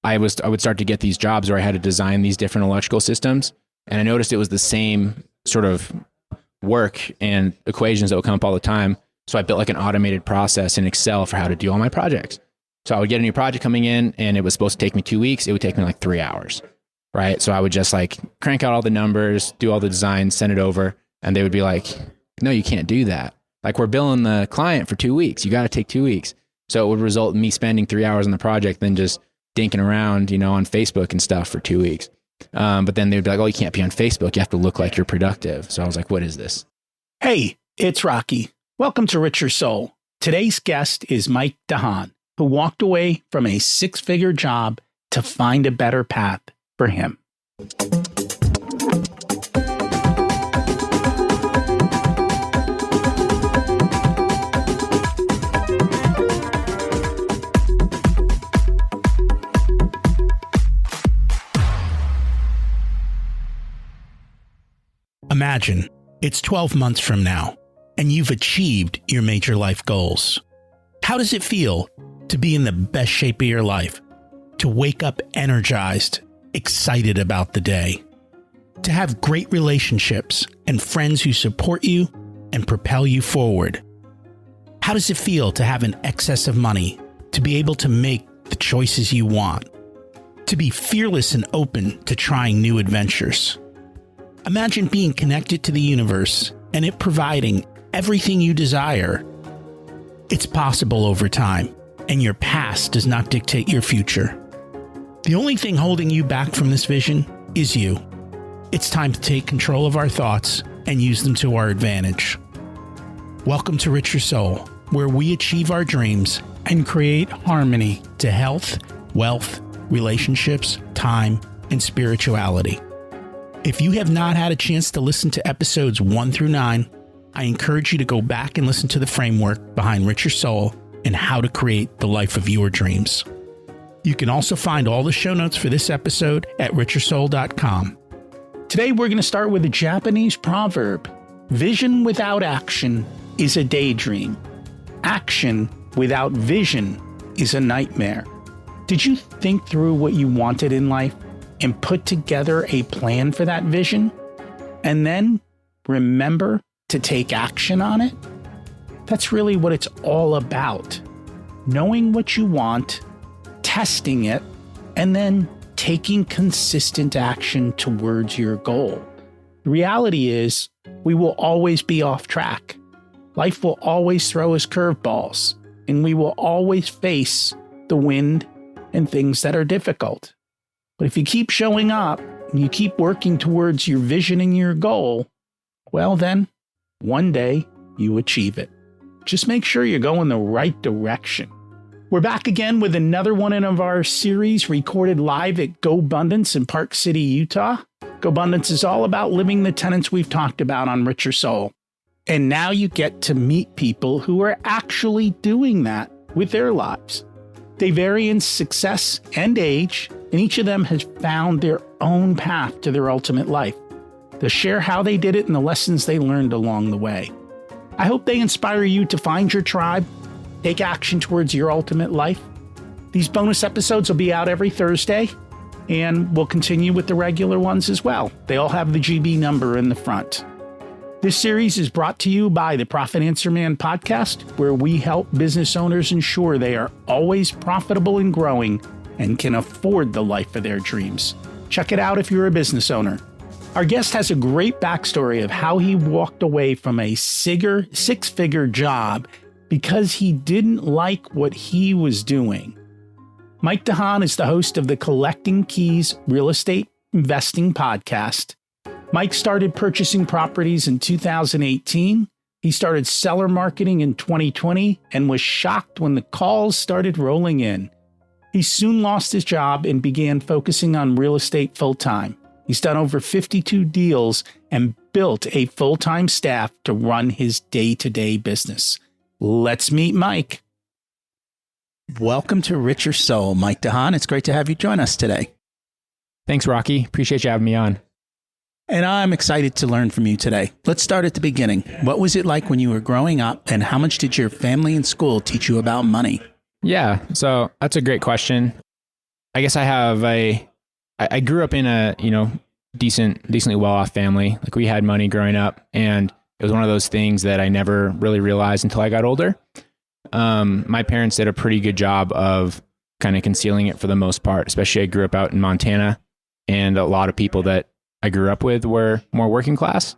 I would start to get these jobs where I had to design these different electrical systems. And I noticed it was the same sort of work and equations that would come up all the time. So I built like an automated process in Excel for how to do all my projects. So I would get a new project coming in and it was supposed to take me 2 weeks. It would take me like 3 hours, right? So I would just like crank out all the numbers, do all the designs, send it over. And they would be like, no, you can't do that. Like, we're billing the client for 2 weeks. You got to take 2 weeks. So it would result in me spending 3 hours on the project, then just dinking around, on Facebook and stuff for 2 weeks. But then they'd be like, oh, you can't be on Facebook. You have to look like you're productive. So I was like, what is this? Hey, it's Rocky. Welcome to Richer Soul. Today's guest is Mike DeHaan, who walked away from a 6-figure job to find a better path for him. Imagine it's 12 months from now, and you've achieved your major life goals. How does it feel to be in the best shape of your life? To wake up energized, excited about the day? To have great relationships and friends who support you and propel you forward? How does it feel to have an excess of money, to be able to make the choices you want? To be fearless and open to trying new adventures? Imagine being connected to the universe and it providing everything you desire. It's possible over time, and your past does not dictate your future. The only thing holding you back from this vision is you. It's time to take control of our thoughts and use them to our advantage. Welcome to Richer Soul, where we achieve our dreams and create harmony to health, wealth, relationships, time, and spirituality. If you have not had a chance to listen to episodes 1 through 9, I encourage you to go back and listen to the framework behind Richer Soul and how to create the life of your dreams. You can also find all the show notes for this episode at richersoul.com. Today, we're going to start with a Japanese proverb. Vision without action is a daydream. Action without vision is a nightmare. Did you think through what you wanted in life and put together a plan for that vision, and then remember to take action on it? That's really what it's all about. Knowing what you want, testing it, and then taking consistent action towards your goal. The reality is, we will always be off track. Life will always throw us curveballs, and we will always face the wind and things that are difficult. But if you keep showing up and you keep working towards your vision and your goal, well then, one day you achieve it. Just make sure you're going the right direction. We're back again with another one of our series recorded live at GoBundance in Park City, Utah. GoBundance is all about living the tenets we've talked about on Richer Soul. And now you get to meet people who are actually doing that with their lives. They vary in success and age, and each of them has found their own path to their ultimate life. They'll share how they did it and the lessons they learned along the way. I hope they inspire you to find your tribe, take action towards your ultimate life. These bonus episodes will be out every Thursday, and we'll continue with the regular ones as well. They all have the GB number in the front. This series is brought to you by the Profit Answer Man podcast, where we help business owners ensure they are always profitable and growing and can afford the life of their dreams. Check it out if you're a business owner. Our guest has a great backstory of how he walked away from a six-figure job because he didn't like what he was doing. Mike DeHaan is the host of the Collecting Keys Real Estate Investing podcast. Mike started purchasing properties in 2018. He started seller marketing in 2020 and was shocked when the calls started rolling in. He soon lost his job and began focusing on real estate full-time. He's done over 52 deals and built a full-time staff to run his day-to-day business. Let's meet Mike. Welcome to Richer Soul, Mike DeHaan. It's great to have you join us today. Thanks, Rocky. Appreciate you having me on. And I'm excited to learn from you today. Let's start at the beginning. What was it like when you were growing up, and how much did your family and school teach you about money? Yeah, so that's a great question. I guess I grew up in a, decently well-off family. Like we had money growing up, and it was one of those things that I never really realized until I got older. My parents did a pretty good job of kind of concealing it for the most part, especially I grew up out in Montana, and a lot of people that I grew up with were more working class.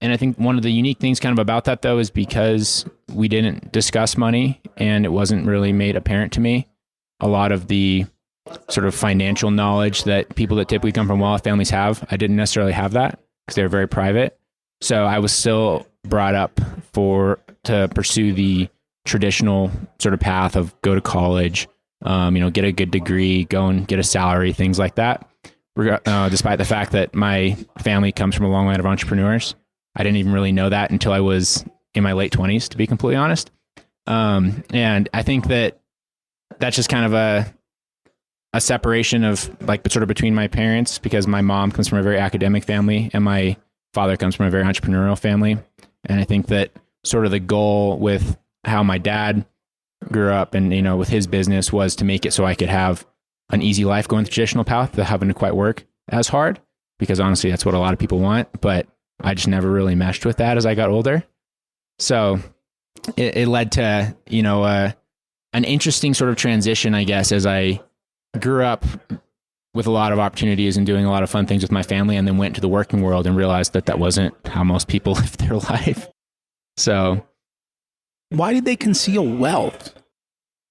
And I think one of the unique things kind of about that though, is because we didn't discuss money and it wasn't really made apparent to me. A lot of the sort of financial knowledge that people that typically come from well-off families have, I didn't necessarily have that because they were very private. So I was still brought up to pursue the traditional sort of path of go to college, get a good degree, go and get a salary, things like that. Despite the fact that my family comes from a long line of entrepreneurs, I didn't even really know that until I was in my late 20s, to be completely honest. And I think that that's just kind of a separation of like sort of between my parents, because my mom comes from a very academic family and my father comes from a very entrepreneurial family. And I think that sort of the goal with how my dad grew up and, with his business was to make it so I could have an easy life going the traditional path without having to quite work as hard, because honestly, that's what a lot of people want. But I just never really meshed with that as I got older. So it led to, an interesting sort of transition, I guess, as I grew up with a lot of opportunities and doing a lot of fun things with my family, and then went to the working world and realized that that wasn't how most people live their life. So why did they conceal wealth?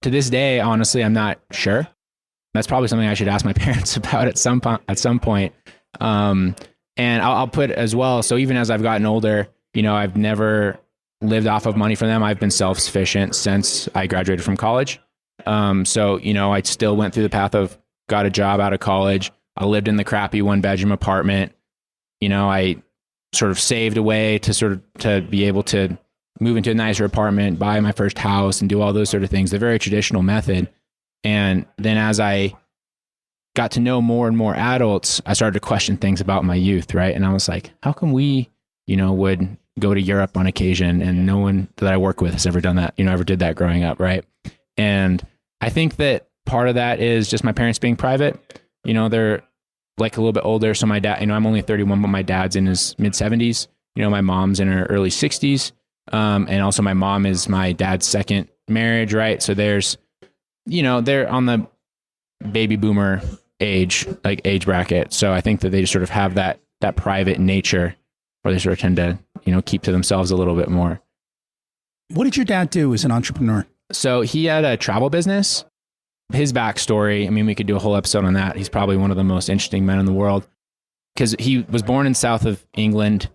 To this day, honestly, I'm not sure. That's probably something I should ask my parents about at some point. And I'll put as well, so even as I've gotten older, I've never lived off of money from them. I've been self-sufficient since I graduated from college. So, I still went through the path of got a job out of college. I lived in the crappy 1-bedroom apartment. I sort of saved away to be able to move into a nicer apartment, buy my first house, and do all those sort of things, the very traditional method. And then as I got to know more and more adults, I started to question things about my youth, right? And I was like, how come we, would go to Europe on occasion and no one that I work with has ever done that, ever did that growing up, right? And I think that part of that is just my parents being private. They're like a little bit older. So my dad, I'm only 31, but my dad's in his mid 70s. My mom's in her early 60s. And also my mom is my dad's second marriage, right? So there's, they're on the baby boomer age bracket. So I think that they just sort of have that private nature where they sort of tend to, keep to themselves a little bit more. What did your dad do as an entrepreneur? So he had a travel business. His backstory, we could do a whole episode on that. He's probably one of the most interesting men in the world because he was born in south of England.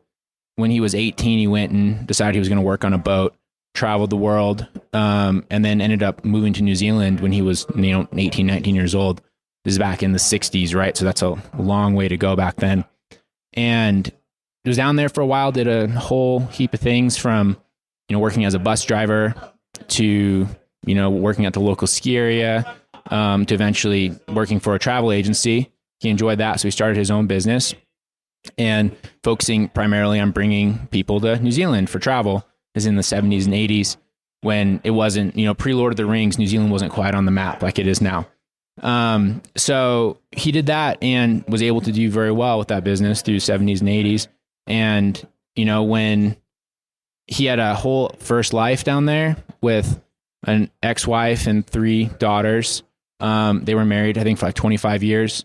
When he was 18, he went and decided he was going to work on a boat, traveled the world, and then ended up moving to New Zealand when he was 18, 19 years old. This is back in the 60s, right? So that's a long way to go back then. And he was down there for a while, did a whole heap of things from, working as a bus driver to, working at the local ski area, to eventually working for a travel agency. He enjoyed that. So he started his own business and focusing primarily on bringing people to New Zealand for travel. Is in the 70s and 80s when it wasn't, pre-Lord of the Rings, New Zealand wasn't quite on the map like it is now. So he did that and was able to do very well with that business through 70s and 80s. And, when he had a whole first life down there with an ex-wife and 3 daughters, they were married, I think, for like 25 years.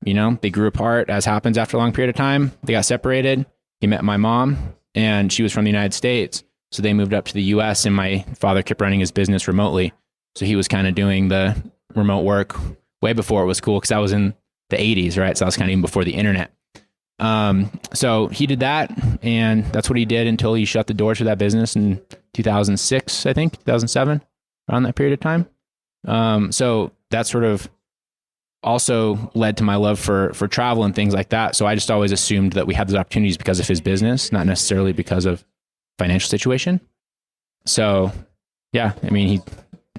They grew apart, as happens after a long period of time. They got separated. He met my mom, and she was from the United States. So they moved up to the US, and my father kept running his business remotely. So he was kind of doing the remote work way before it was cool, because that was in the 80s, right? So that was kind of even before the internet. So he did that, and that's what he did until he shut the doors to that business in 2006, I think, 2007, around that period of time. So that sort of also led to my love for travel and things like that. So I just always assumed that we had those opportunities because of his business, not necessarily because of financial situation. So yeah, he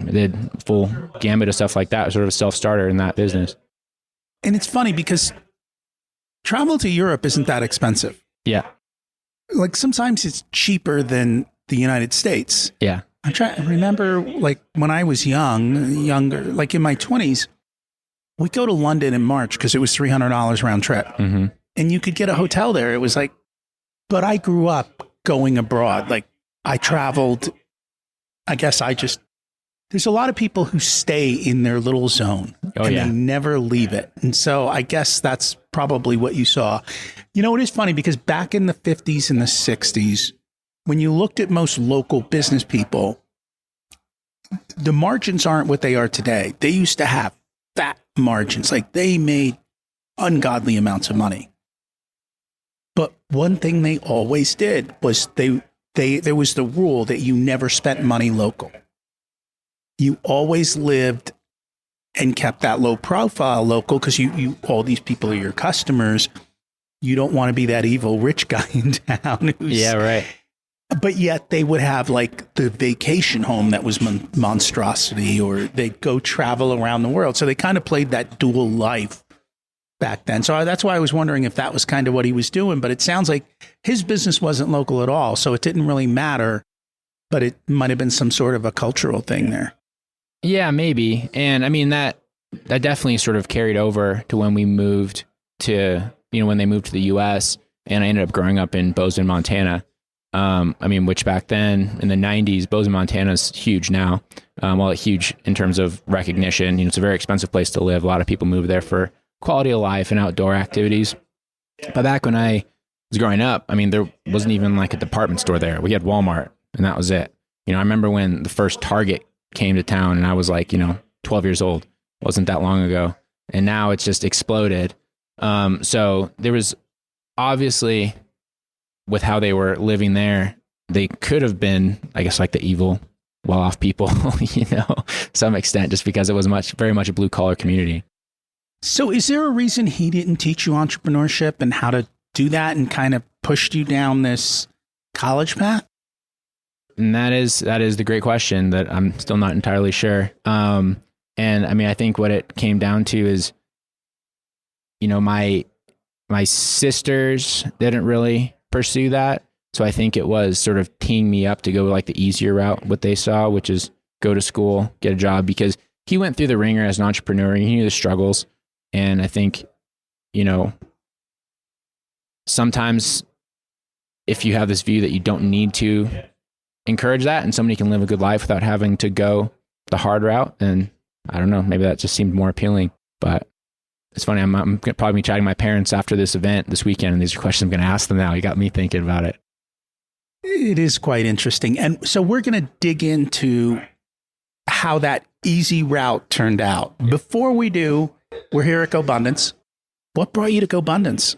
did full gambit of stuff like that, sort of a self-starter in that business. And it's funny because travel to Europe isn't that expensive. Yeah. Like sometimes it's cheaper than the United States. Yeah. I remember like when I was younger, like in my 20s, we go to London in March because it was $300 round trip. Mm-hmm. And you could get a hotel there. It was like, but I grew up going abroad. Like I traveled. I guess there's a lot of people who stay in their little zone and they never leave it. And so I guess that's probably what you saw. You know, it is funny because back in the 50s and the 60s, when you looked at most local business people, the margins aren't what they are today. They used to have fat margins. Like they made ungodly amounts of money. But one thing they always did was there was the rule that you never spent money local. You always lived and kept that low profile local because you all these people are your customers. You don't want to be that evil rich guy in town. Yeah, right. But yet they would have like the vacation home that was monstrosity, or they'd go travel around the world. So they kind of played that dual life back then. So that's why I was wondering if that was kind of what he was doing. But it sounds like his business wasn't local at all. So it didn't really matter, but it might have been some sort of a cultural thing there. Yeah, maybe. And I mean, that definitely sort of carried over to when we moved to, when they moved to the US, and I ended up growing up in Bozeman, Montana. I mean, which back then in the 90s, Bozeman, Montana is huge now. Well, huge in terms of recognition. It's a very expensive place to live. A lot of people move there for quality of life and outdoor activities. But back when I was growing up, I mean, there wasn't even like a department store there. We had Walmart and that was it. I remember when the first Target came to town and I was like, 12 years old. Wasn't that long ago. And now it's just exploded. So there was obviously, with how they were living there, they could have been, I guess, like the evil, well-off people, some extent, just because it was very much a blue-collar community. So is there a reason he didn't teach you entrepreneurship and how to do that and kind of pushed you down this college path? And that is the great question that I'm still not entirely sure. And I mean, I think what it came down to is, my sisters didn't really pursue that. So I think it was sort of teeing me up to go like the easier route, what they saw, which is go to school, get a job, because he went through the ringer as an entrepreneur. He knew the struggles. And I think, sometimes if you have this view that you don't need to encourage that and somebody can live a good life without having to go the hard route, then I don't know, maybe that just seemed more appealing. But it's funny, I'm going to probably be chatting to my parents after this event this weekend, and these are questions I'm going to ask them now. You got me thinking about it. It is quite interesting. And so we're going to dig into how that easy route turned out. Before we do, we're here at GoBundance. What brought you to GoBundance?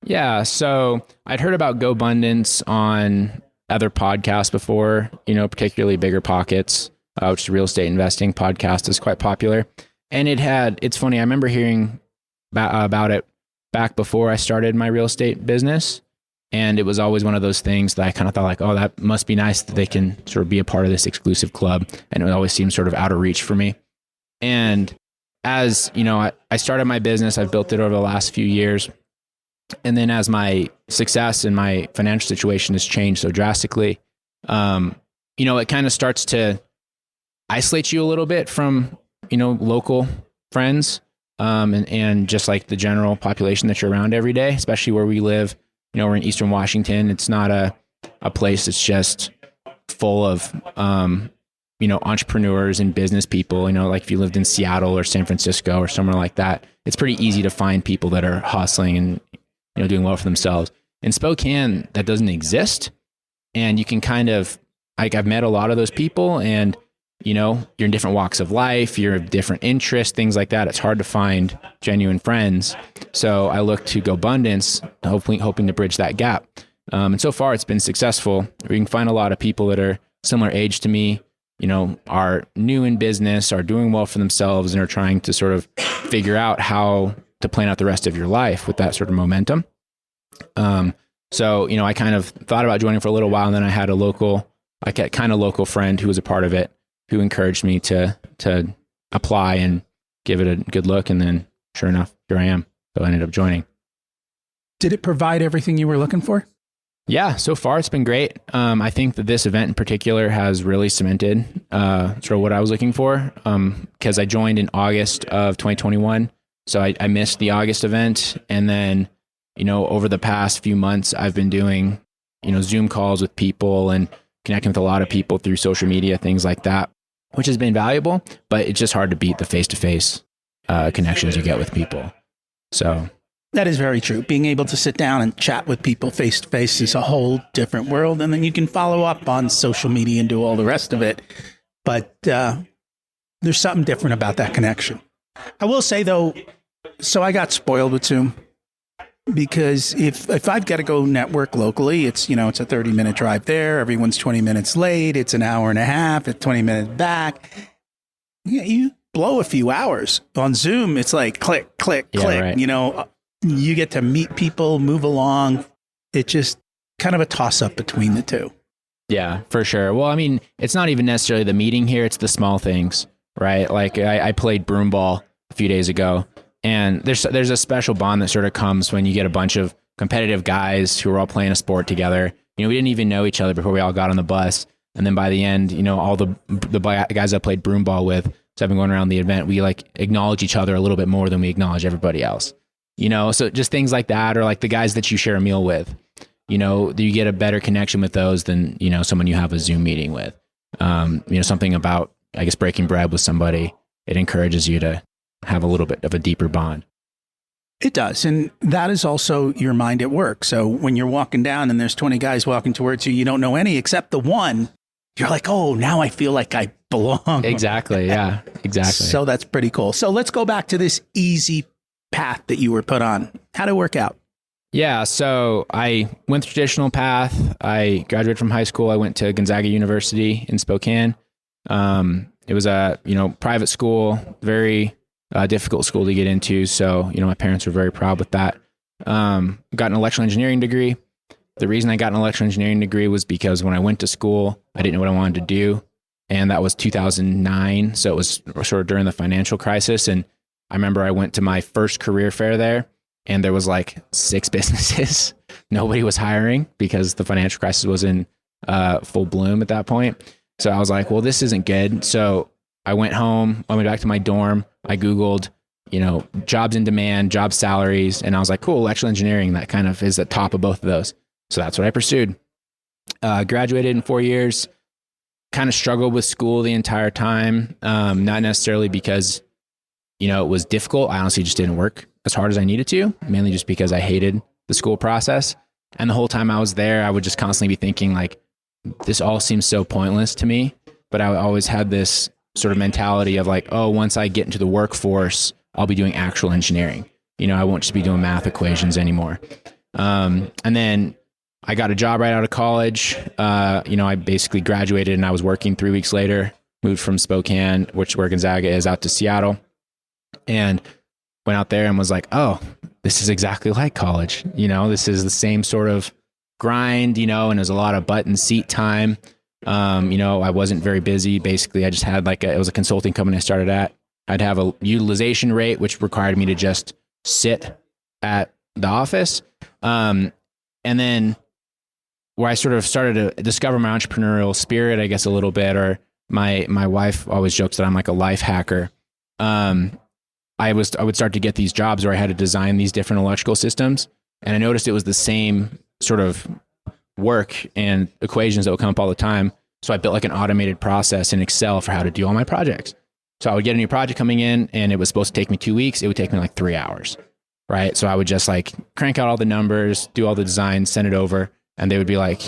Yeah, so I'd heard about GoBundance on other podcasts before, particularly Bigger Pockets, which is a real estate investing podcast, is quite popular. And it's funny, I remember hearing about it back before I started my real estate business. And it was always one of those things that I kind of thought like, oh, that must be nice that they can sort of be a part of this exclusive club. And it always seemed sort of out of reach for me. And as, I started my business, I've built it over the last few years. And then as my success and my financial situation has changed so drastically, it kind of starts to isolate you a little bit from, local friends, and just like the general population that you're around every day, especially where we live. We're in Eastern Washington. It's not a place that's just full of, entrepreneurs and business people. Like if you lived in Seattle or San Francisco or somewhere like that, it's pretty easy to find people that are hustling and, doing well for themselves. In Spokane, that doesn't exist. And you can kind of, like, I've met a lot of those people and, you're in different walks of life, you're of different interests, things like that. It's hard to find genuine friends. So I look to GoBundance, hoping to bridge that gap. And so far it's been successful. We can find a lot of people that are similar age to me, are new in business, are doing well for themselves, and are trying to sort of figure out how to plan out the rest of your life with that sort of momentum. So, I kind of thought about joining for a little while, and then I had a local friend who was a part of it, who encouraged me to apply and give it a good look. And then sure enough, here I am. So I ended up joining. Did it provide everything you were looking for? Yeah, so far it's been great. I think that this event in particular has really cemented sort of what I was looking for, because I joined in August of 2021. So I missed the August event. And then, over the past few months, I've been doing, Zoom calls with people and connecting with a lot of people through social media, things like that, which has been valuable, but it's just hard to beat the face-to-face connections you get with people. So that is very true. Being able to sit down and chat with people face to face is a whole different world. And then you can follow up on social media and do all the rest of it. But there's something different about that connection. I will say, though, so I got spoiled with Zoom because if I've got to go network locally, it's a 30-minute drive there. Everyone's 20 minutes late. It's an hour and a half. It's 20 minutes back. You blow a few hours. On Zoom, it's like click, click, click. Right. You get to meet people, move along. It's just kind of a toss-up between the two. Yeah, for sure. Well, I mean, it's not even necessarily the meeting here. It's the small things, right? Like I played broom ball a few days ago, and there's a special bond that sort of comes when you get a bunch of competitive guys who are all playing a sport together. We didn't even know each other before we all got on the bus. And then by the end, all the guys I played broom ball with, so I've been going around the event, we like acknowledge each other a little bit more than we acknowledge everybody else. So just things like that, or like the guys that you share a meal with, you get a better connection with those than, someone you have a Zoom meeting with. Something about, I guess, breaking bread with somebody, it encourages you to have a little bit of a deeper bond. It does. And that is also your mind at work. So when you're walking down and there's 20 guys walking towards you, you don't know any except the one, you're like, oh, now I feel like I belong. Exactly. Yeah, exactly. So that's pretty cool. So let's go back to this easy path that you were put on. How'd it work out? Yeah, so I went the traditional path. I graduated from high school. I went to Gonzaga University in Spokane. It was a private school, very difficult school to get into. So my parents were very proud with that. Got an electrical engineering degree. The reason I got an electrical engineering degree was because when I went to school, I didn't know what I wanted to do, and that was 2009. So it was sort of during the financial crisis, and I remember I went to my first career fair there, and there was like 6 businesses. Nobody was hiring because the financial crisis was in full bloom at that point. So I was like, well, this isn't good. So I went home, I went back to my dorm. I Googled, jobs in demand, job salaries. And I was like, cool, electrical engineering, that kind of is at top of both of those. So that's what I pursued. Graduated in 4 years, kind of struggled with school the entire time. Not necessarily because it was difficult. I honestly just didn't work as hard as I needed to, mainly just because I hated the school process. And the whole time I was there, I would just constantly be thinking like, this all seems so pointless to me. But I always had this sort of mentality of like, oh, once I get into the workforce, I'll be doing actual engineering. I won't just be doing math equations anymore. And then I got a job right out of college. I basically graduated and I was working 3 weeks later, moved from Spokane, where Gonzaga is, out to Seattle. And went out there and was like, oh, this is exactly like college. This is the same sort of grind, and there's a lot of butt and seat time. I wasn't very busy. Basically, I just had it was a consulting company I started at. I'd have a utilization rate, which required me to just sit at the office. And then where I sort of started to discover my entrepreneurial spirit, I guess a little bit, or my wife always jokes that I'm like a life hacker. I would start to get these jobs where I had to design these different electrical systems. And I noticed it was the same sort of work and equations that would come up all the time. So I built like an automated process in Excel for how to do all my projects. So I would get a new project coming in and it was supposed to take me 2 weeks. It would take me like 3 hours, right? So I would just like crank out all the numbers, do all the designs, send it over. And they would be like,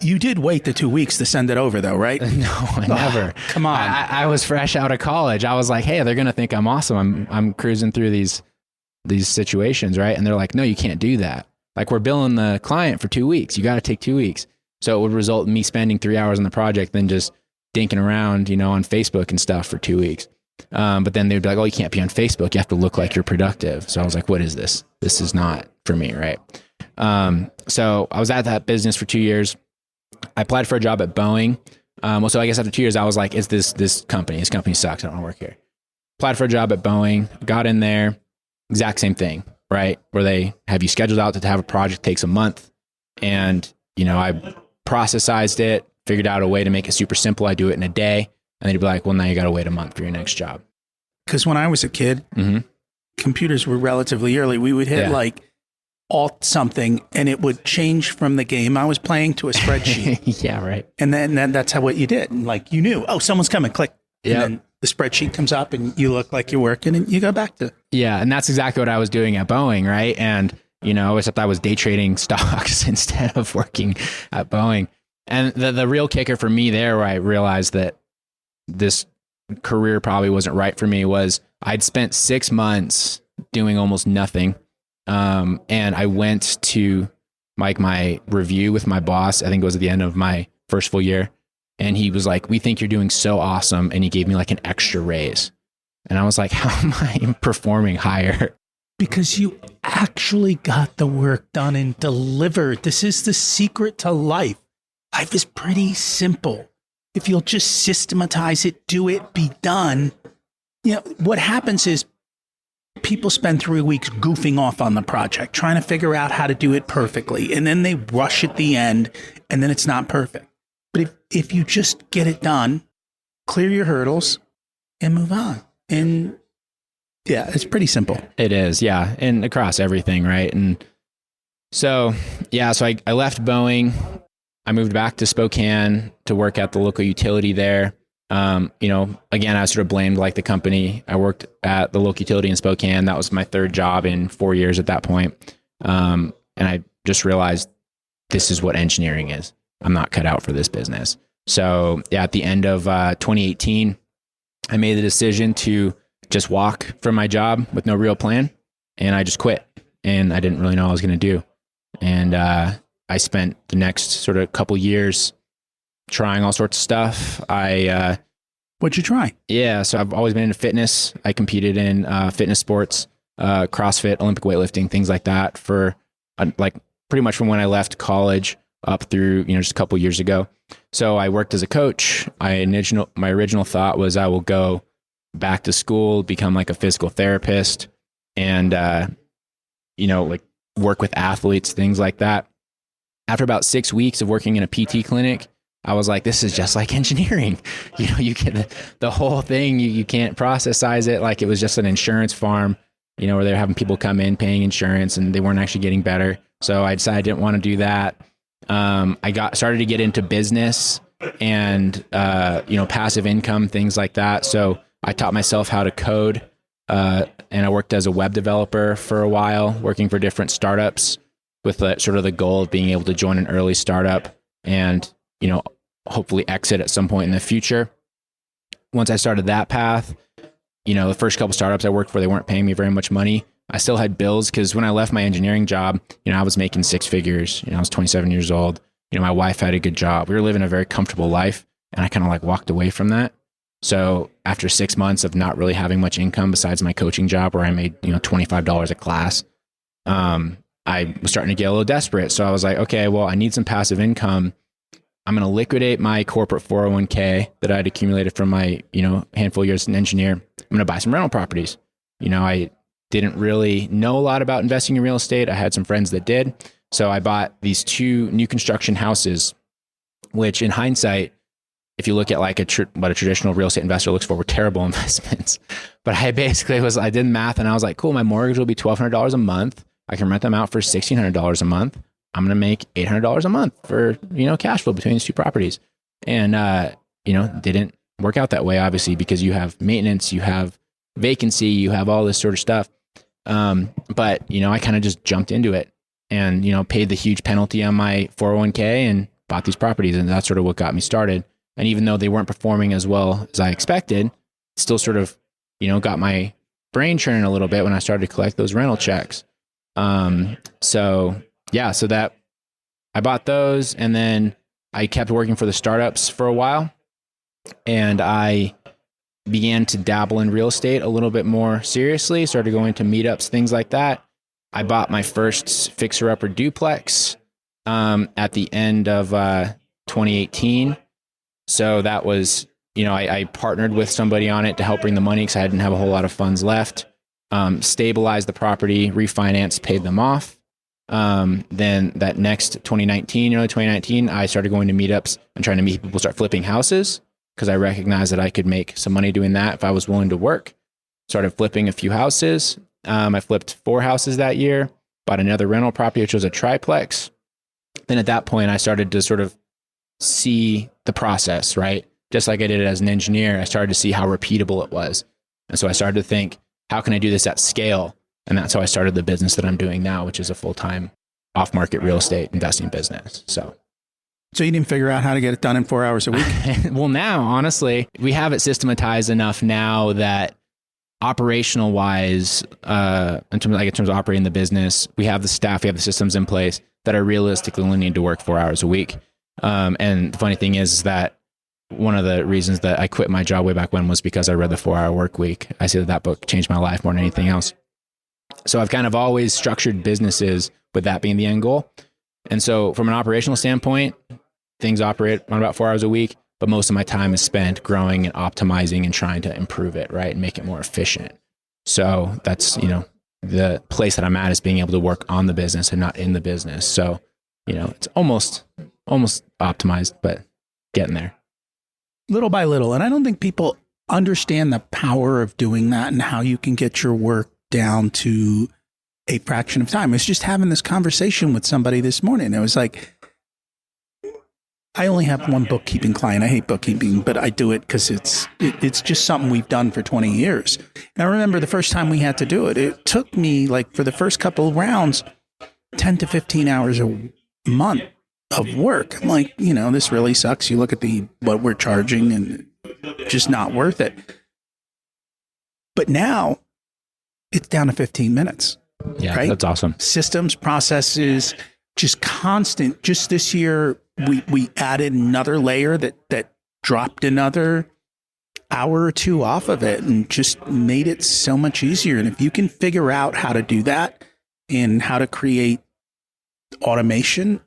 you did wait the 2 weeks to send it over though, right? No, I never. Come on. I was fresh out of college. I was like, hey, they're going to think I'm awesome. I'm cruising through these situations, right? And they're like, no, you can't do that. Like, we're billing the client for 2 weeks. You got to take 2 weeks. So it would result in me spending 3 hours on the project, then just dinking around, on Facebook and stuff for 2 weeks. But then they'd be like, oh, you can't be on Facebook. You have to look like you're productive. So I was like, what is this? This is not for me, right? So I was at that business for 2 years. I applied for a job at Boeing. So I guess after 2 years, I was like, this company sucks. I don't want to work here. Applied for a job at Boeing, got in there, exact same thing, right? Where they have you scheduled out to have a project takes a month. And, I processized it, figured out a way to make it super simple. I do it in a day. And they'd be like, well, now you got to wait a month for your next job. Because when I was a kid, computers were relatively early, we would hit like alt something and it would change from the game I was playing to a spreadsheet. Yeah, right. And then that's how what you did. And like you knew, oh, someone's coming, click. And then the spreadsheet comes up and you look like you're working and you go back to. Yeah. And that's exactly what I was doing at Boeing. Right. And, except I was day trading stocks instead of working at Boeing. And the real kicker for me there, where I realized that this career probably wasn't right for me, was I'd spent 6 months doing almost nothing. And I went to my review with my boss. I think it was at the end of my first full year. And he was like, we think you're doing so awesome. And he gave me like an extra raise. And I was like, how am I performing higher? Because you actually got the work done and delivered. This is the secret to life. Life is pretty simple. If you'll just systematize it, do it, be done. What happens is people spend 3 weeks goofing off on the project, trying to figure out how to do it perfectly. And then they rush at the end and then it's not perfect. But if you just get it done, clear your hurdles and move on. And yeah, it's pretty simple. It is. Yeah. And across everything. Right. And so I left Boeing. I moved back to Spokane to work at the local utility there. Again, I sort of blamed like the company. I worked at the local utility in Spokane. That was my third job in 4 years at that point. And I just realized this is what engineering is. I'm not cut out for this business. So at the end of 2018, I made the decision to just walk from my job with no real plan. And I just quit. And I didn't really know what I was going to do. And I spent the next sort of couple years trying all sorts of stuff. What'd you try? Yeah, so I've always been into fitness. I competed in fitness sports, CrossFit, Olympic weightlifting, things like that for like pretty much from when I left college up through just a couple years ago. So I worked as a coach. My original thought was I will go back to school, become like a physical therapist, and like work with athletes, things like that. After about 6 weeks of working in a PT clinic, I was like, this is just like engineering. You get the whole thing. You can't processize it. Like it was just an insurance farm, where they're having people come in paying insurance and they weren't actually getting better. So I decided I didn't want to do that. I started to get into business and, passive income, things like that. So I taught myself how to code. And I worked as a web developer for a while, working for different startups with sort of the goal of being able to join an early startup and, hopefully exit at some point in the future. Once I started that path, the first couple startups I worked for, they weren't paying me very much money. I still had bills because when I left my engineering job, I was making six figures. I was 27 years old. My wife had a good job. We were living a very comfortable life, and I kind of like walked away from that. So after 6 months of not really having much income besides my coaching job where I made, $25 a class, I was starting to get a little desperate. So I was like, okay, well, I need some passive income. I'm going to liquidate my corporate 401k that I'd accumulated from my, handful of years as an engineer. I'm going to buy some rental properties. I didn't really know a lot about investing in real estate. I had some friends that did. So I bought these 2 new construction houses, which in hindsight, if you look at like what a traditional real estate investor looks for, were terrible investments. But I basically I did math and I was like, cool, my mortgage will be $1,200 a month. I can rent them out for $1,600 a month. I'm going to make $800 a month for, cash flow between these 2 properties. And, didn't work out that way, obviously, because you have maintenance, you have vacancy, you have all this sort of stuff. But, I kind of just jumped into it and, paid the huge penalty on my 401k and bought these properties. And that's sort of what got me started. And even though they weren't performing as well as I expected, it still sort of, got my brain churning a little bit when I started to collect those rental checks. So that I bought those and then I kept working for the startups for a while and I began to dabble in real estate a little bit more seriously, started going to meetups, things like that. I bought my first fixer-upper duplex at the end of 2018. So that was, I partnered with somebody on it to help bring the money because I didn't have a whole lot of funds left. Stabilized the property, refinanced, paid them off. Then that next early 2019, I started going to meetups and trying to meet people, start flipping houses because I recognized that I could make some money doing that if I was willing to work. Started flipping a few houses, I flipped 4 houses that year, bought another rental property, which was a triplex. Then at that point, I started to sort of see the process, right? Just like I did it as an engineer, I started to see how repeatable it was. And so I started to think, how can I do this at scale? And that's how I started the business that I'm doing now, which is a full-time off-market real estate investing business. So you didn't figure out how to get it done in 4 hours a week? Well, now, honestly, we have it systematized enough now that operational wise, in terms of operating the business, we have the staff, we have the systems in place that are realistically only need to work 4 hours a week. And the funny thing is that one of the reasons that I quit my job way back when was because I read the 4-Hour Work Week. I say that book changed my life more than anything else. So I've kind of always structured businesses with that being the end goal. And so from an operational standpoint, things operate on about 4 hours a week, but most of my time is spent growing and optimizing and trying to improve it, right? And make it more efficient. So that's, the place that I'm at is being able to work on the business and not in the business. So, it's almost optimized, but getting there. Little by little. And I don't think people understand the power of doing that and how you can get your work down to a fraction of time. I was just having this conversation with somebody this morning. It was like, I only have one bookkeeping client. I hate bookkeeping, but I do it because it's just something we've done for 20 years. And I remember the first time we had to do it, it took me for the first couple of rounds, 10 to 15 hours a month of work. I'm like, this really sucks. You look at what we're charging and just not worth it. But now it's down to 15 minutes. Yeah, right? That's awesome. Systems, processes, just constant. Just this year, we added another layer that dropped another hour or two off of it and just made it so much easier. And if you can figure out how to do that and how to create automation,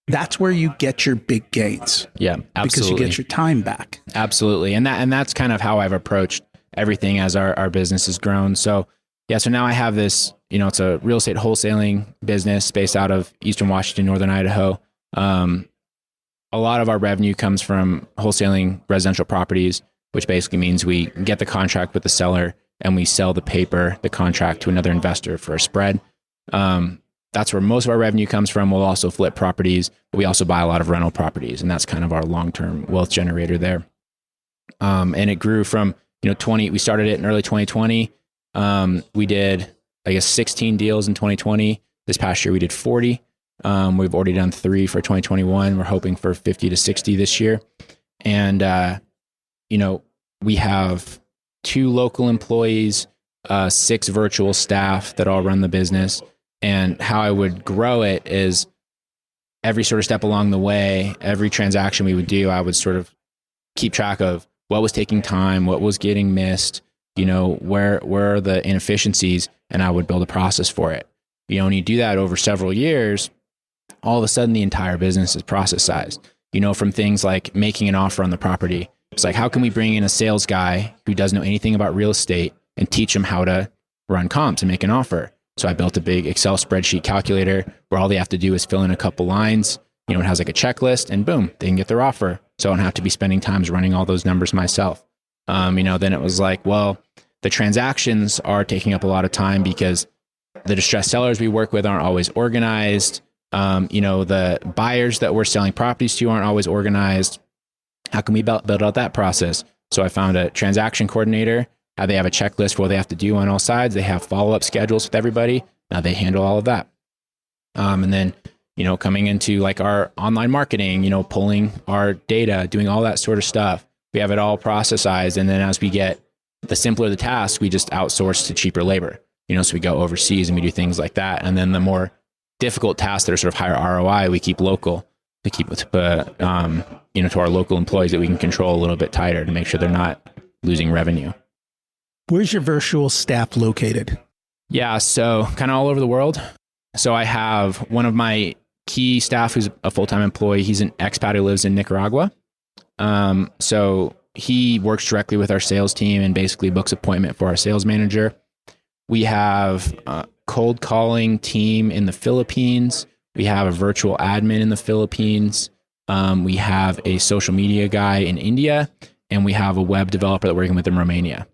that's where you get your big gains. Yeah, absolutely. Because you get your time back. Absolutely. And that's kind of how I've approached everything as our business has grown. So now I have this, it's a real estate wholesaling business based out of Eastern Washington, Northern Idaho. A lot of our revenue comes from wholesaling residential properties, which basically means we get the contract with the seller and we sell the contract to another investor for a spread. That's where most of our revenue comes from. We'll also flip properties, but we also buy a lot of rental properties, and that's kind of our long-term wealth generator there. And it grew from, we started it in early 2020. We did, 16 deals in 2020. This past year we did 40. We've already done 3 for 2021. We're hoping for 50 to 60 this year. And, we have 2 local employees, 6 virtual staff that all run the business. And how I would grow it is every sort of step along the way, every transaction we would do, I would sort of keep track of what was taking time, what was getting missed, where are the inefficiencies, and I would build a process for it. When you do that over several years, all of a sudden the entire business is process sized. From things like making an offer on the property. It's like, how can we bring in a sales guy who doesn't know anything about real estate and teach him how to run comps and make an offer? So I built a big Excel spreadsheet calculator where all they have to do is fill in a couple lines. It has a checklist, and boom, they can get their offer. So I don't have to be spending time running all those numbers myself. Then it was like, well, the transactions are taking up a lot of time because the distressed sellers we work with aren't always organized. The buyers that we're selling properties to aren't always organized. How can we build out that process? So I found a transaction coordinator. They have a checklist for what they have to do on all sides. They have follow-up schedules with everybody. Now they handle all of that. And then, coming into our online marketing, pulling our data, doing all that sort of stuff. We have it all processized. And then as we get the simpler the task, we just outsource to cheaper labor. So we go overseas and we do things like that. And then the more difficult tasks that are sort of higher ROI, we keep local to keep to our local employees that we can control a little bit tighter to make sure they're not losing revenue. Where's your virtual staff located? Yeah, so kind of all over the world. So I have one of my key staff who's a full-time employee. He's an expat who lives in Nicaragua. So he works directly with our sales team and basically books appointment for our sales manager. We have a cold calling team in the Philippines. We have a virtual admin in the Philippines. We have a social media guy in India, and we have a web developer that we're working with in Romania.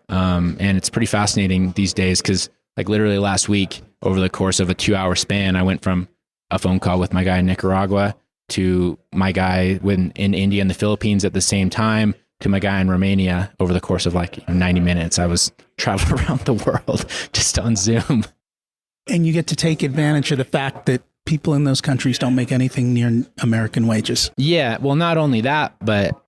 And it's pretty fascinating these days because like literally last week, over the course of a 2-hour span, I went from a phone call with my guy in Nicaragua to my guy in India and the Philippines at the same time to my guy in Romania over the course of like 90 minutes. I was traveling around the world just on Zoom. And you get to take advantage of the fact that people in those countries don't make anything near American wages. Yeah. Well, not only that, but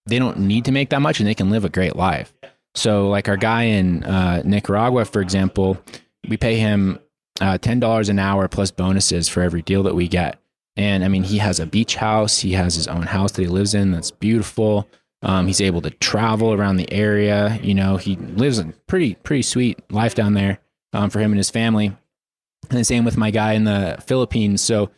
they don't need to make that much and they can live a great life. So like our guy in Nicaragua, for example, we pay him $10 an hour plus bonuses for every deal that we get. And I mean, he has a beach house. He has his own house that he lives in. That's beautiful. He's able to travel around the area. You know, he lives a pretty sweet life down there for him and his family. And the same with my guy in the Philippines. So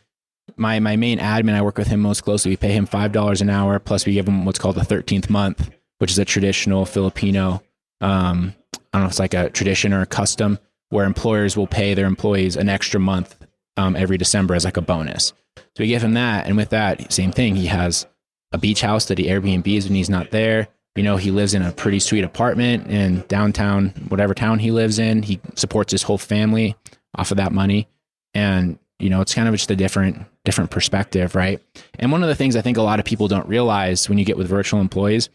my main admin, I work with him most closely. We pay him $5 an hour. Plus we give him what's called the 13th month, which is a traditional Filipino, I don't know if it's like a tradition or a custom where employers will pay their employees an extra month every December as like a bonus. So we give him that. And with that, same thing. He has a beach house that he Airbnbs when he's not there. You know, he lives in a pretty sweet apartment in downtown, whatever town he lives in. He supports his whole family off of that money. And, you know, it's kind of just a different perspective, right? And one of the things I think a lot of people don't realize when you get with virtual employees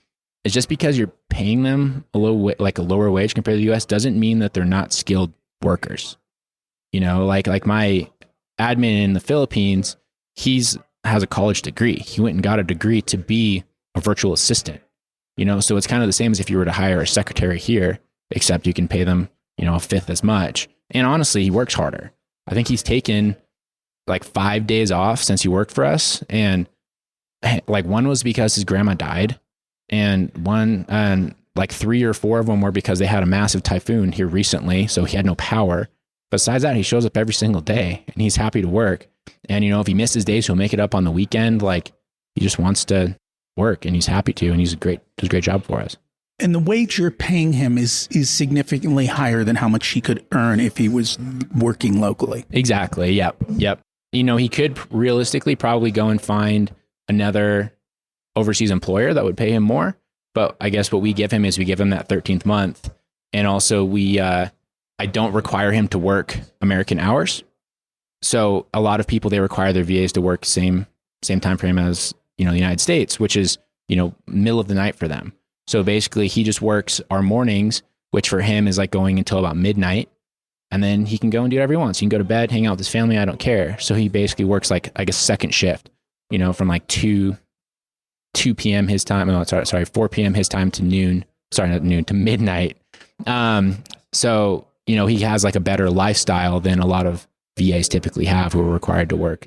is just because you're paying them a lower wage compared to the US doesn't mean that they're not skilled workers. You know, like my admin in the Philippines, has a college degree. He went and got a degree to be a virtual assistant. You know, so it's kind of the same as if you were to hire a secretary here, except you can pay them, you know, a fifth as much. And honestly, he works harder. I think he's taken like 5 days off since he worked for us. And like one was because his grandma died. And like 3 or 4 of them were because they had a massive typhoon here recently. So he had no power. Besides that, he shows up every single day and he's happy to work. And, you know, if he misses days, he'll make it up on the weekend. Like he just wants to work and he's happy to, and does a great job for us. And the wage you're paying him is significantly higher than how much he could earn if he was working locally. Exactly. Yep. You know, he could realistically probably go and find another overseas employer that would pay him more. But I guess what we give him is we give him that 13th month. And also I don't require him to work American hours. So a lot of people, they require their VAs to work same time frame as, you know, the United States, which is, you know, middle of the night for them. So basically he just works our mornings, which for him is like going until about midnight. And then he can go and do whatever he wants. He can go to bed, hang out with his family. I don't care. So he basically works like, I guess, second shift, you know, from like 2 p.m. his time. Oh, sorry, 4 p.m. his time to noon. Sorry, not noon, to midnight. So, you know, he has like a better lifestyle than a lot of VAs typically have who are required to work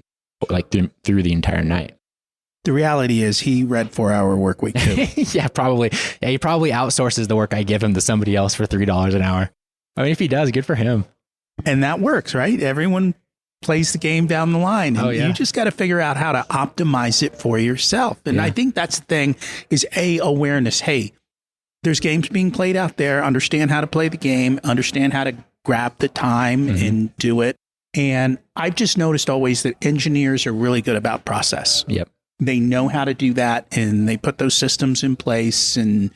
like through the entire night. The reality is he read 4-hour work week too. Yeah, probably. Yeah, he probably outsources the work I give him to somebody else for $3 an hour. I mean, if he does, good for him. And that works, right? Everyone plays the game down the line. And yeah. You just got to figure out how to optimize it for yourself. And I think that's the thing is awareness. Hey, there's games being played out there. Understand how to play the game, understand how to grab the time and do it. And I've just noticed always that engineers are really good about process. Yep. They know how to do that and they put those systems in place. And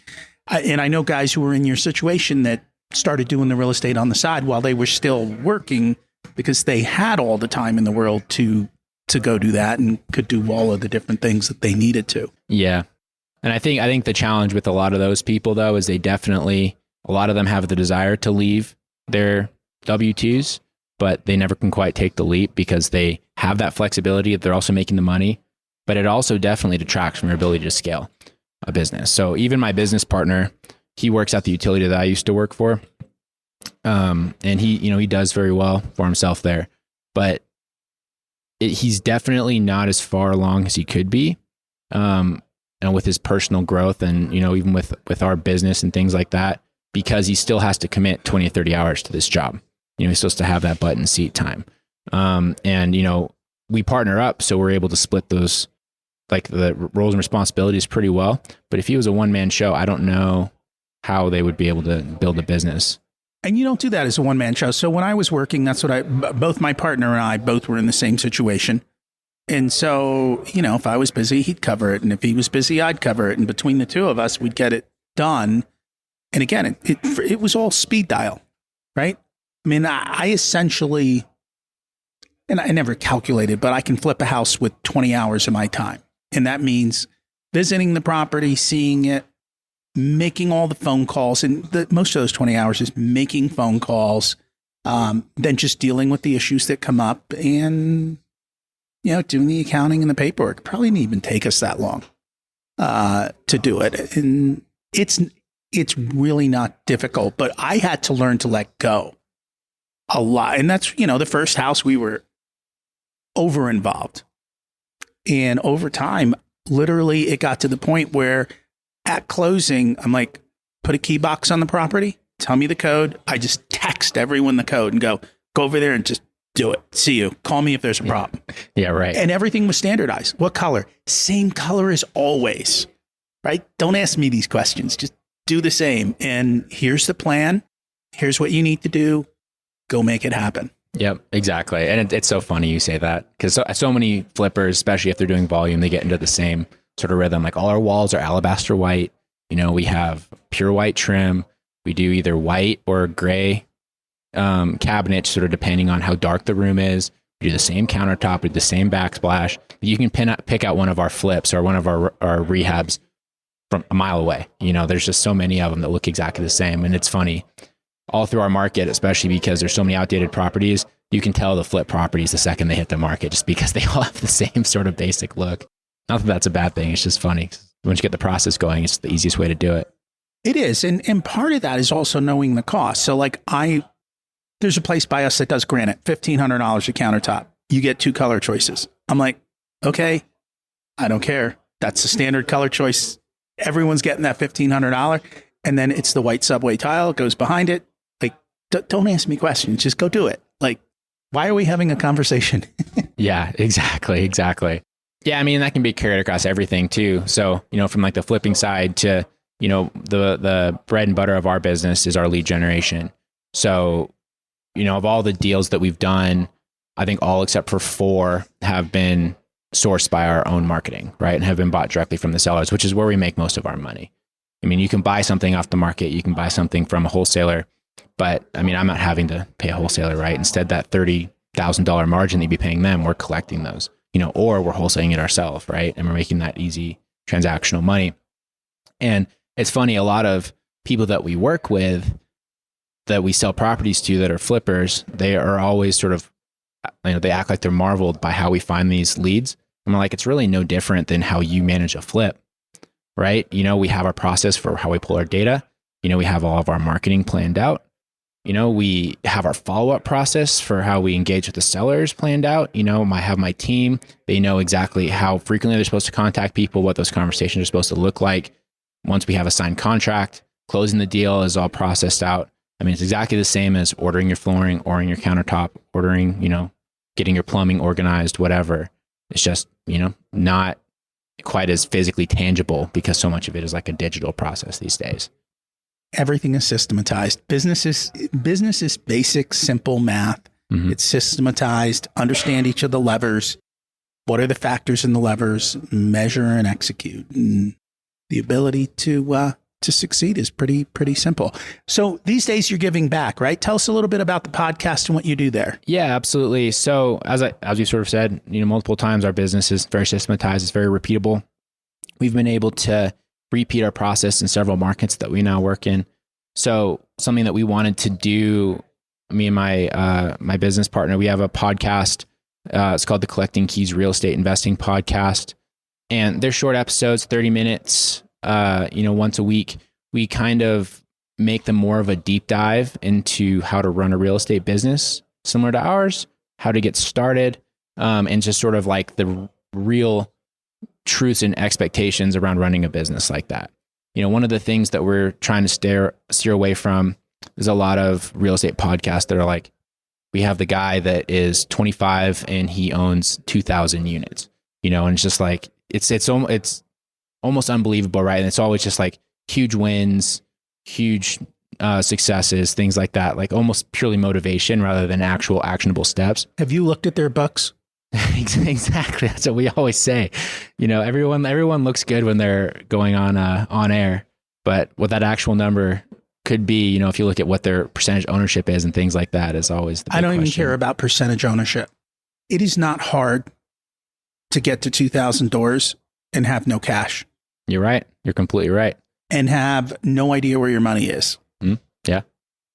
I know guys who were in your situation that started doing the real estate on the side while they were still working because they had all the time in the world to go do that and could do all of the different things that they needed to. Yeah. And I think the challenge with a lot of those people though is a lot of them have the desire to leave their W-2s, but they never can quite take the leap because they have that flexibility if they're also making the money. But it also definitely detracts from your ability to scale a business. So even my business partner, he works at the utility that I used to work for. And he does very well for himself there, but he's definitely not as far along as he could be. And with his personal growth and, you know, even with our business and things like that, because he still has to commit 20 or 30 hours to this job. You know, he's supposed to have that button seat time. And, you know, we partner up, so we're able to split those, like the roles and responsibilities pretty well. But if he was a one-man show, I don't know how they would be able to build a business. And you don't do that as a one-man show. So when I was working, that's what both my partner and I both were in the same situation. And so, you know, if I was busy, he'd cover it. And if he was busy, I'd cover it. And between the two of us, we'd get it done. And again, it was all speed dial, right? I mean, I essentially, and I never calculated, but I can flip a house with 20 hours of my time. And that means visiting the property, seeing it, making all the phone calls. And most of those 20 hours is making phone calls, then just dealing with the issues that come up and, doing the accounting and the paperwork. Probably didn't even take us that long to do it. And it's really not difficult, but I had to learn to let go a lot. And that's, the first house we were over involved. And over time, literally it got to the point where at closing, I'm like, put a key box on the property, tell me the code. I just text everyone the code and go over there and just do it. See you. Call me if there's a problem. Yeah, right. And everything was standardized. What color? Same color as always, right? Don't ask me these questions. Just do the same. And here's the plan. Here's what you need to do. Go make it happen. Yep, exactly. And it's so funny you say that because so many flippers, especially if they're doing volume, they get into the same sort of rhythm. Like all our walls are alabaster white. We have pure white trim. We do either white or gray cabinets, sort of depending on how dark the room is. We do the same countertop with the same backsplash. You can pick out one of our flips or one of our rehabs from a mile away. There's just so many of them that look exactly the same. And it's funny. All through our market, especially because there's so many outdated properties, you can tell the flip properties the second they hit the market just because they all have the same sort of basic look. Not that that's a bad thing. It's just funny. Once you get the process going, it's the easiest way to do it. It is. And part of that is also knowing the cost. So there's a place by us that does granite, $1,500 a countertop. You get 2 color choices. I'm like, okay, I don't care. That's the standard color choice. Everyone's getting that $1,500. And then it's the white subway tile. It goes behind it. Don't ask me questions. Just go do it. Why are we having a conversation? Yeah, exactly. Yeah, I mean, that can be carried across everything too. So, from the flipping side to, the bread and butter of our business is our lead generation. So, of all the deals that we've done, I think all except for 4 have been sourced by our own marketing, right? And have been bought directly from the sellers, which is where we make most of our money. I mean, you can buy something off the market, you can buy something from a wholesaler, but I mean, I'm not having to pay a wholesaler, right? Instead, that $30,000 margin that you'd be paying them, we're collecting those, or we're wholesaling it ourselves, right? And we're making that easy transactional money. And it's funny, a lot of people that we work with, that we sell properties to that are flippers, they are always sort of, they act like they're marveled by how we find these leads. And we're like, it's really no different than how you manage a flip, right? We have our process for how we pull our data. We have all of our marketing planned out. We have our follow-up process for how we engage with the sellers planned out. I have my team. They know exactly how frequently they're supposed to contact people, what those conversations are supposed to look like. Once we have a signed contract, closing the deal is all processed out. I mean, it's exactly the same as ordering your flooring, ordering your countertop, ordering, getting your plumbing organized, whatever. It's just, not quite as physically tangible because so much of it is like a digital process these days. Everything is systematized. Business is basic, simple math. Mm-hmm. It's systematized. Understand each of the levers. What are the factors in the levers? Measure and execute. And the ability to succeed is pretty simple. So these days you're giving back, right? Tell us a little bit about the podcast and what you do there. Yeah, absolutely. So as you sort of said, multiple times, our business is very systematized. It's very repeatable. We've been able to repeat our process in several markets that we now work in. So something that we wanted to do, me and my business partner, we have a podcast. It's called the Collecting Keys Real Estate Investing Podcast. And they're short episodes, 30 minutes, once a week. We kind of make them more of a deep dive into how to run a real estate business similar to ours, how to get started, and just sort of like the real truths and expectations around running a business like that. One of the things that we're trying to steer away from is a lot of real estate podcasts that are like, we have the guy that is 25 and he owns 2,000 units, and it's just like, it's almost unbelievable, right? And it's always just like huge wins, huge successes, things like that, like almost purely motivation rather than actual actionable steps. Have you looked at their books? Exactly. That's what we always say. Everyone looks good when they're going on air, but what that actual number could be, if you look at what their percentage ownership is and things like that is always the big I don't even question. care about percentage ownership. It is not hard to get to 2,000 doors and have no cash. You're right. You're completely right. And have no idea where your money is. Yeah.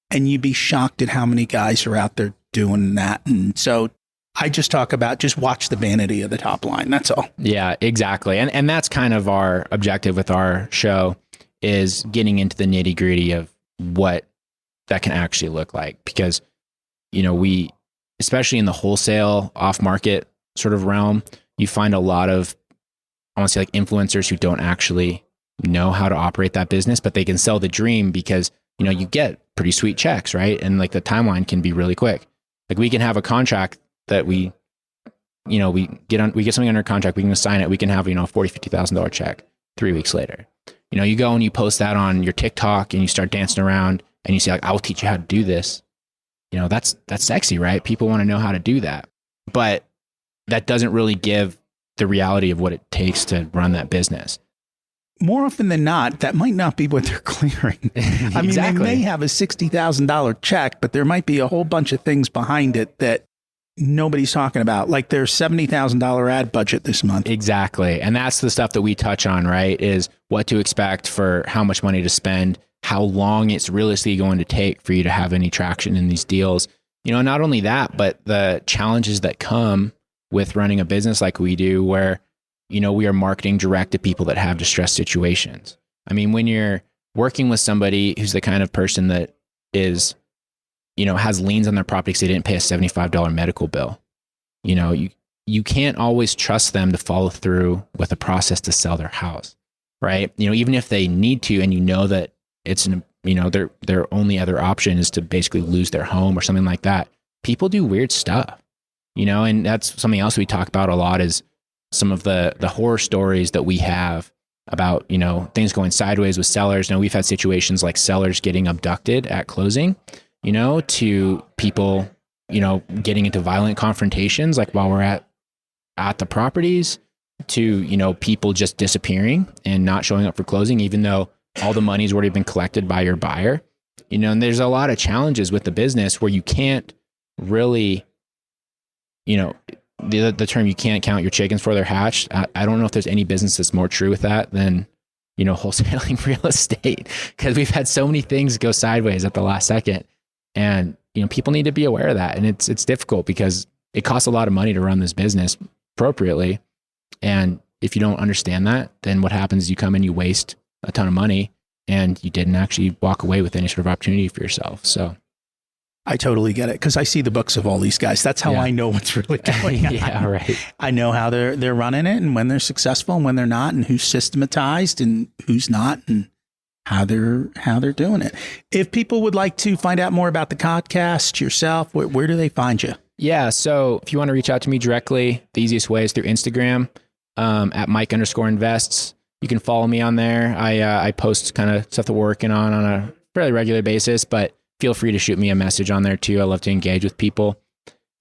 And you'd be shocked at how many guys are out there doing that. And so I just talk about just watch the vanity of the top line. That's all. Yeah, exactly. And that's kind of our objective with our show, is getting into the nitty gritty of what that can actually look like. Because, we, especially in the wholesale off market sort of realm, you find a lot of, I want to say like influencers who don't actually know how to operate that business, but they can sell the dream because, you get pretty sweet checks, right? And like the timeline can be really quick. Like we can have a contract that we get something under contract, we can sign it, we can have, $40,000, $50,000 check 3 weeks later. You go and you post that on your TikTok and you start dancing around and you say like, I will teach you how to do this. That's sexy, right? People want to know how to do that, but that doesn't really give the reality of what it takes to run that business. More often than not, that might not be what they're clearing. I mean, Exactly. They may have a $60,000 check, but there might be a whole bunch of things behind it that nobody's talking about, like their $70,000 ad budget this month. Exactly. And that's the stuff that we touch on, right? Is what to expect for how much money to spend, how long it's realistically going to take for you to have any traction in these deals. Not only that, but the challenges that come with running a business like we do, where we are marketing direct to people that have distressed situations. I mean, when you're working with somebody who's the kind of person that is, has liens on their property because they didn't pay a $75 medical bill, you can't always trust them to follow through with a process to sell their house, right? Even if they need to, and that it's, their only other option is to basically lose their home or something like that. People do weird stuff, and that's something else we talk about a lot, is some of the horror stories that we have about, things going sideways with sellers. We've had situations like sellers getting abducted at closing, to people, getting into violent confrontations, like while we're at the properties, to, people just disappearing and not showing up for closing, even though all the money's already been collected by your buyer, and there's a lot of challenges with the business where you can't really, the term, you can't count your chickens before they're hatched. I don't know if there's any business that's more true with that than, wholesaling real estate, because we've had so many things go sideways at the last second, and, people need to be aware of that. And it's difficult because it costs a lot of money to run this business appropriately. And if you don't understand that, then what happens is you come and you waste a ton of money and you didn't actually walk away with any sort of opportunity for yourself. So I totally get it, because I see the books of all these guys. That's how I know what's really going on. Yeah, right. I know how they're running it, and when they're successful and when they're not, and who's systematized and who's not, and how they're doing it. If people would like to find out more about the podcast, yourself, where do they find you? Yeah. So if you want to reach out to me directly, the easiest way is through Instagram, at Mike_invests. You can follow me on there. I post kind of stuff that we're working on a fairly regular basis, but feel free to shoot me a message on there too. I love to engage with people.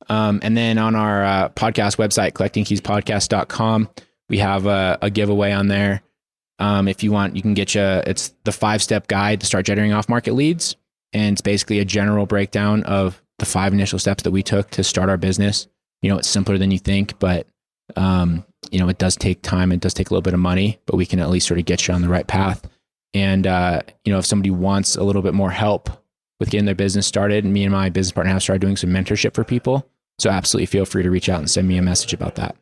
And then on our podcast website, collectingkeyspodcast.com, we have a giveaway on there. If you want, you can it's the 5-step guide to start generating off-market leads. And it's basically a general breakdown of the 5 initial steps that we took to start our business. It's simpler than you think, but it does take time. It does take a little bit of money, but we can at least sort of get you on the right path. And, if somebody wants a little bit more help with getting their business started, and me and my business partner have started doing some mentorship for people. So absolutely feel free to reach out and send me a message about that.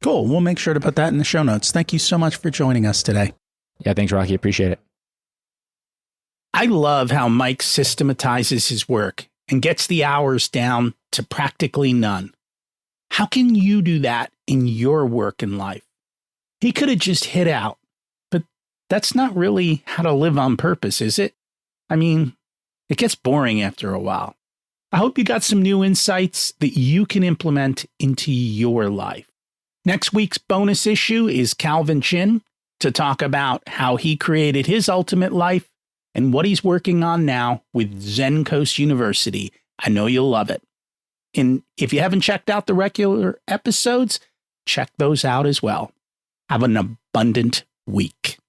Cool. We'll make sure to put that in the show notes. Thank you so much for joining us today. Yeah, thanks, Rocky. Appreciate it. I love how Mike systematizes his work and gets the hours down to practically none. How can you do that in your work and life? He could have just hit out, but that's not really how to live on purpose, is it? I mean, it gets boring after a while. I hope you got some new insights that you can implement into your life. Next week's bonus issue is Calvin Chin to talk about how he created his ultimate life and what he's working on now with Zen Coast University. I know you'll love it. And if you haven't checked out the regular episodes, check those out as well. Have an abundant week.